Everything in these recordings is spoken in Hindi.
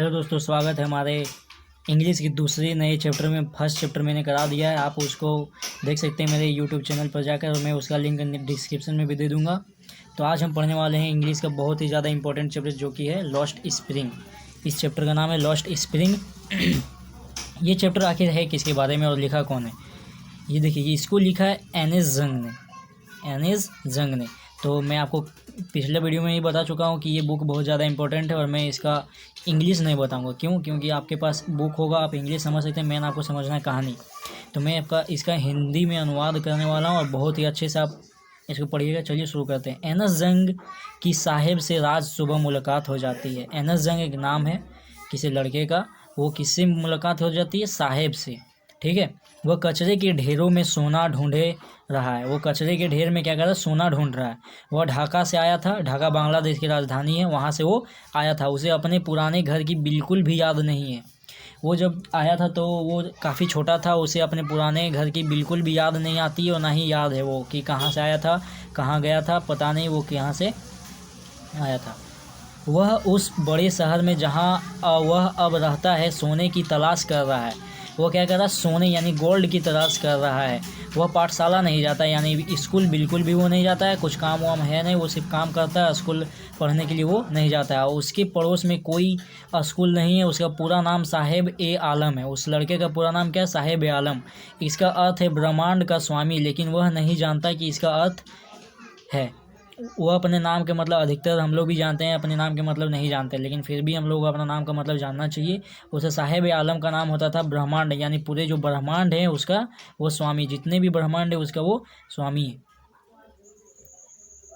हेलो दोस्तों, स्वागत है हमारे इंग्लिश की दूसरी नए चैप्टर में। फर्स्ट चैप्टर मैंने करा दिया है, आप उसको देख सकते हैं मेरे यूट्यूब चैनल पर जाकर, और मैं उसका लिंक डिस्क्रिप्शन में भी दे दूंगा। तो आज हम पढ़ने वाले हैं इंग्लिश का बहुत ही ज़्यादा इंपॉर्टेंट चैप्टर, जो कि है लॉस्ट स्प्रिंग। इस चैप्टर का नाम है लॉस्ट स्प्रिंग। ये चैप्टर आखिर है किसके बारे में और लिखा कौन है? ये देखिए, इसको लिखा है एनएस जंग ने। तो मैं आपको पिछले वीडियो में ही बता चुका हूँ कि ये बुक बहुत ज़्यादा इंपॉर्टेंट है, और मैं इसका इंग्लिश नहीं बताऊँगा। क्यों? क्योंकि आपके पास बुक होगा, आप इंग्लिश समझ सकते हैं, मेन आपको समझना है कहानी। तो मैं आपका इसका हिंदी में अनुवाद करने वाला हूँ, और बहुत ही अच्छे से आप इसको पढ़िएगा। चलिए शुरू करते हैं। एनएस जंग की साहिब से राज सुबह मुलाकात हो जाती है। एनएस जंग एक नाम है किसी लड़के का। वो किससे मुलाकात हो जाती है? साहेब से। ठीक है। वह कचरे के ढेरों में सोना ढूंढे रहा है। वो कचरे के ढेर में क्या कर रहा है? सोना ढूंढ रहा है। वह ढाका से आया था। ढाका बांग्लादेश की राजधानी है, वहाँ से वो आया था। उसे अपने पुराने घर की बिल्कुल भी याद नहीं है। वो जब आया था तो वो काफ़ी छोटा था, उसे अपने पुराने घर की बिल्कुल भी याद नहीं आती है, और ना ही याद है वो कि कहाँ से आया था, कहाँ गया था, पता नहीं वो कहाँ से आया था। वह उस बड़े शहर में जहाँ वह अब रहता है सोने की तलाश कर रहा है। वो क्या कर रहा है? सोने यानी गोल्ड की तलाश कर रहा है। वह पाठशाला नहीं जाता, यानी स्कूल बिल्कुल भी वो नहीं जाता है। कुछ काम वाम है नहीं, वो सिर्फ काम करता है, स्कूल पढ़ने के लिए वो नहीं जाता है। उसके पड़ोस में कोई स्कूल नहीं है। उसका पूरा नाम साहेब ए आलम है। उस लड़के का पूरा नाम क्या है? साहेब ए आलम। इसका अर्थ है ब्रह्मांड का स्वामी, लेकिन वह नहीं जानता कि इसका अर्थ है। वह अपने नाम के मतलब, अधिकतर हम लोग भी जानते हैं, अपने नाम के मतलब नहीं जानते, लेकिन फिर भी हम लोग को अपना नाम का मतलब जानना चाहिए। उसे साहेब आलम का नाम होता था ब्रह्मांड, यानी पूरे जो ब्रह्मांड है उसका वो स्वामी। जितने भी ब्रह्मांड है उसका वो स्वामी है।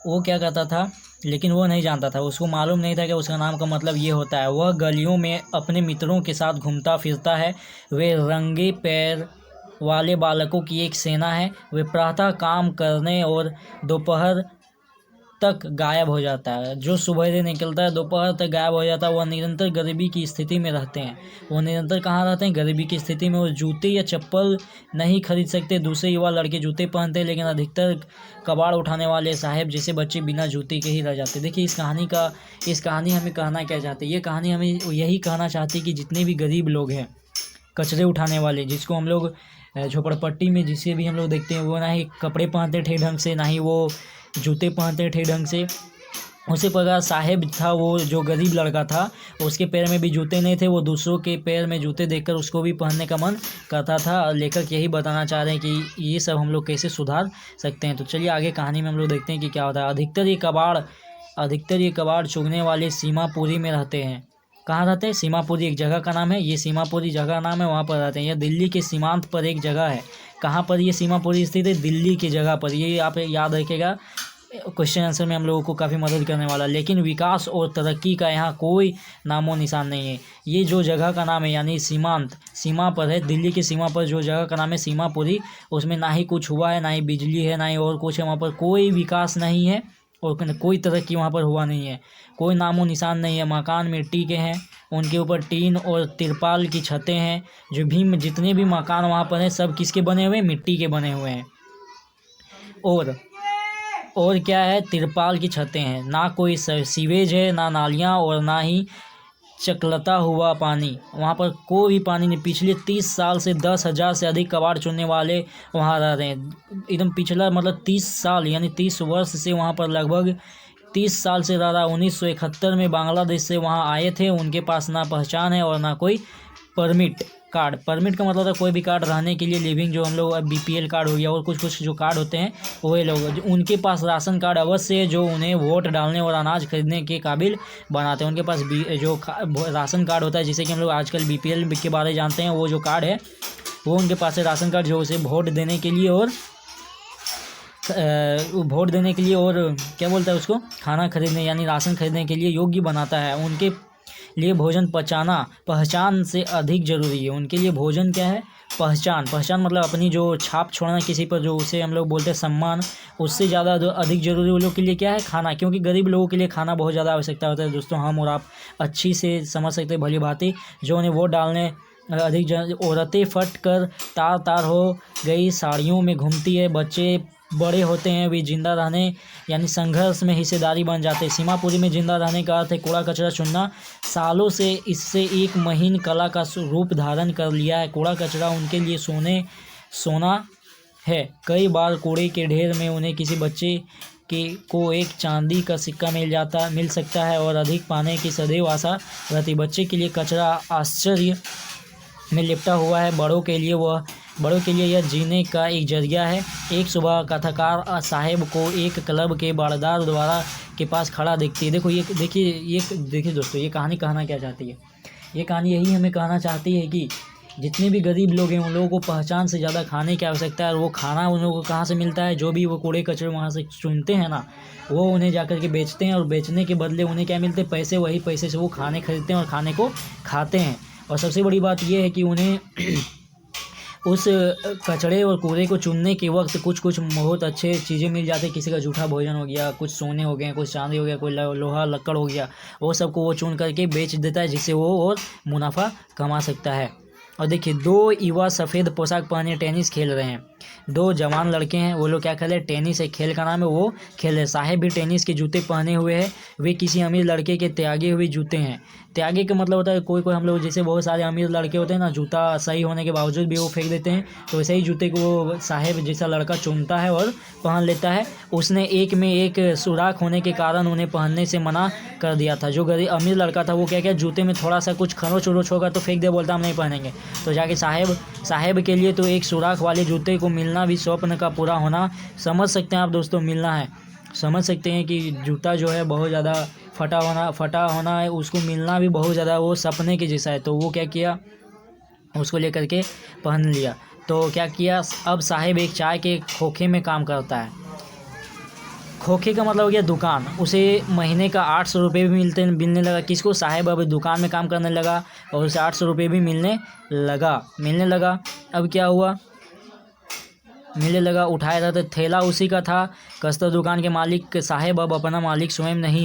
वो क्या करता था, लेकिन वो नहीं जानता था, उसको मालूम नहीं था कि उसका नाम का मतलब ये होता है। वह गलियों में अपने मित्रों के साथ घूमता फिरता है। वे रंगे पैर वाले बालकों की एक सेना है। वे प्रातः काम करने और दोपहर तक गायब हो जाता है। जो सुबह से निकलता है दोपहर तक गायब हो जाता है। वह निरंतर गरीबी की स्थिति में रहते हैं। वो निरंतर कहाँ रहते हैं? गरीबी की स्थिति में। वो जूते या चप्पल नहीं खरीद सकते। दूसरे युवा लड़के जूते पहनते हैं, लेकिन अधिकतर कबाड़ उठाने वाले साहेब जैसे बच्चे बिना जूते के ही रह जाते। देखिए, इस कहानी हमें कहना क्या चाहती है? ये कहानी हमें यही कहना चाहती है कि जितने भी गरीब लोग हैं, कचरे उठाने वाले, जिसको हम लोग झोपड़पट्टी में जिसे भी हम लोग देखते हैं, वो ना ही कपड़े पहनते ठीक ढंग से, ना ही वो जूते पहनते ठीक ढंग से। उसी प्रकार साहेब था, वो जो गरीब लड़का था, उसके पैर में भी जूते नहीं थे। वो दूसरों के पैर में जूते देखकर उसको भी पहनने का मन करता था। लेखक यही बताना चाह रहे हैं कि ये सब हम लोग कैसे सुधार सकते हैं। तो चलिए आगे कहानी में हम लोग देखते हैं कि क्या होता है। अधिकतर ये कबाड़ चुगने वाले सीमापुरी में रहते हैं। कहाँ रहते हैं? सीमापुरी एक जगह का नाम है। ये सीमापुरी जगह नाम है, वहाँ पर रहते हैं। यह दिल्ली के सीमांत पर एक जगह है। कहाँ पर ये सीमापुरी स्थित है? दिल्ली की जगह पर। ये आप याद रखिएगा, क्वेश्चन आंसर में हम लोगों को काफ़ी मदद करने वाला। लेकिन विकास और तरक्की का यहाँ कोई नामो निशान नहीं है। ये जो जगह का नाम है, यानी सीमा पर है, दिल्ली की सीमा पर जो जगह का नाम है सीमापुरी, उसमें ना ही कुछ हुआ है, ना ही बिजली है, ना ही और कुछ है। वहाँ पर कोई विकास नहीं है और कोई तरक्की वहाँ पर हुआ नहीं है। कोई नामो निशान नहीं है। मकान मिट्टी के हैं, उनके ऊपर टीन और तिरपाल की छतें हैं। जितने भी मकान वहाँ पर हैं, सब किसके बने हुए हैं? मिट्टी के बने हुए हैं। और क्या है? तिरपाल की छतें हैं। ना कोई सीवेज है, ना नालियाँ, और ना ही चकलता हुआ पानी। वहाँ पर कोई भी पानी नहीं। पिछले 30 साल से 10,000 से अधिक कबाड़ चुनने वाले वहाँ रह रहे हैं। एकदम पिछला मतलब 30 साल यानी 30 वर्ष से वहाँ पर लगभग 30 साल से रह रहा। 1971 में बांग्लादेश से वहाँ आए थे। उनके पास ना पहचान है और ना कोई परमिट का मतलब था कोई भी कार्ड रहने के लिए, लिविंग, जो हम लोग बीपीएल कार्ड हो गया और कुछ जो कार्ड होते हैं वो लोग। उनके पास राशन कार्ड अवश्य है, जो उन्हें वोट डालने और अनाज खरीदने के काबिल बनाते हैं। उनके पास राशन कार्ड होता है, जिसे कि हम लोग आजकल बीपीएल के बारे में जानते हैं। वो जो कार्ड है वो उनके पास है, राशन कार्ड, जो उसे वोट देने के लिए और क्या बोलता है उसको, खाना खरीदने यानी राशन खरीदने के लिए योग्य बनाता है। उनके लिए भोजन पहचान से अधिक जरूरी है। उनके लिए भोजन क्या है? पहचान मतलब अपनी जो छाप छोड़ना किसी पर, जो उसे हम लोग बोलते हैं सम्मान, उससे ज़्यादा अधिक जरूरी उन लोग के लिए क्या है? खाना। क्योंकि गरीब लोगों के लिए खाना बहुत ज़्यादा आवश्यकता होता है। दोस्तों, हम और आप अच्छी से समझ सकते हैं भली भांति। जो उन्हें वोट डालने औरतें फट कर तार हो गई साड़ियों में घूमती है। बच्चे बड़े होते हैं वे जिंदा रहने यानी संघर्ष में हिस्सेदारी बन जाते हैं। सीमापुरी में जिंदा रहने का अर्थ है कूड़ा कचरा चुनना। सालों से इससे एक महीन कला का रूप धारण कर लिया है। कूड़ा कचरा उनके लिए सोना है। कई बार कूड़े के ढेर में उन्हें किसी बच्चे को एक चांदी का सिक्का मिल सकता है और अधिक पाने की सदैव आशा रहती। बच्चे के लिए कचरा आश्चर्य में लिपटा हुआ है, बड़ों के लिए यह जीने का एक जरिया है। एक सुबह कथाकार साहेब को एक क्लब के बारदार द्वारा के पास खड़ा देखती है। देखिए दोस्तों, ये कहानी कहना क्या चाहती है। ये कहानी यही हमें कहना चाहती है कि जितने भी गरीब लोग हैं उन लोगों को पहचान से ज़्यादा खाने की आवश्यकता है। और वो खाना उन लोगों को कहाँ से मिलता है, जो भी वो कूड़े कचरे वहाँ से चुनते हैं ना, वो उन्हें जाकर के बेचते हैं और बेचने के बदले उन्हें क्या मिलते हैं, पैसे। वही पैसे से वो खाने खरीदते हैं और खाने को खाते हैं। और सबसे बड़ी बात यह है कि उन्हें उस कचड़े और कूड़े को चुनने के वक्त कुछ बहुत अच्छे चीज़ें मिल जाती है। किसी का जूठा भोजन हो गया, कुछ सोने हो गए, कुछ चांदी हो गया, कोई लोहा लक्कड़ हो गया, वो सबको वो चुन करके बेच देता है, जिससे वो और मुनाफा कमा सकता है। और देखिए, दो युवा सफ़ेद पोशाक पहने टेनिस खेल रहे हैं। दो जवान लड़के हैं, वो लोग क्या खेल रहे हैं, टेनिस। एक खेल का नाम है, वो खेल रहे हैं। साहेब भी टेनिस के जूते पहने हुए हैं। वे किसी अमीर लड़के के त्यागे हुए जूते हैं। त्यागे का मतलब होता है कोई हम लोग जैसे बहुत सारे अमीर लड़के होते हैं ना, जूता सही होने के बावजूद भी वो फेंक देते हैं, तो वैसे ही जूते को वो साहेब जैसा लड़का चुनता है और पहन लेता है। उसने एक में एक सुराख होने के कारण उन्हें पहनने से मना कर दिया था। जो गरीब अमीर लड़का था वो क्या जूते में थोड़ा सा कुछ खरोच उरोच होगा तो फेंक दे, बोलता हम नहीं पहनेंगे। तो जाके साहेब के लिए तो एक सुराख वाले जूते को मिलना भी स्वप्न का पूरा होना। समझ सकते हैं आप दोस्तों, मिलना है, समझ सकते हैं कि जूता जो है बहुत ज़्यादा फटा होना है, उसको मिलना भी बहुत ज़्यादा वो सपने के जैसा है। तो वो क्या किया, उसको लेकर के पहन लिया। तो क्या किया, अब साहेब एक चाय के खोखे में काम करता है। खोखे का मतलब हो गया दुकान। उसे महीने का 800 रुपये भी मिलने लगा। किसको, साहेब अब दुकान में काम करने लगा और उसे 800 रुपये भी मिलने लगा। अब क्या हुआ, मिलने लगा, उठाया था तो थैला उसी का था। कसता दुकान के मालिक साहेब अब अपना मालिक स्वयं नहीं है।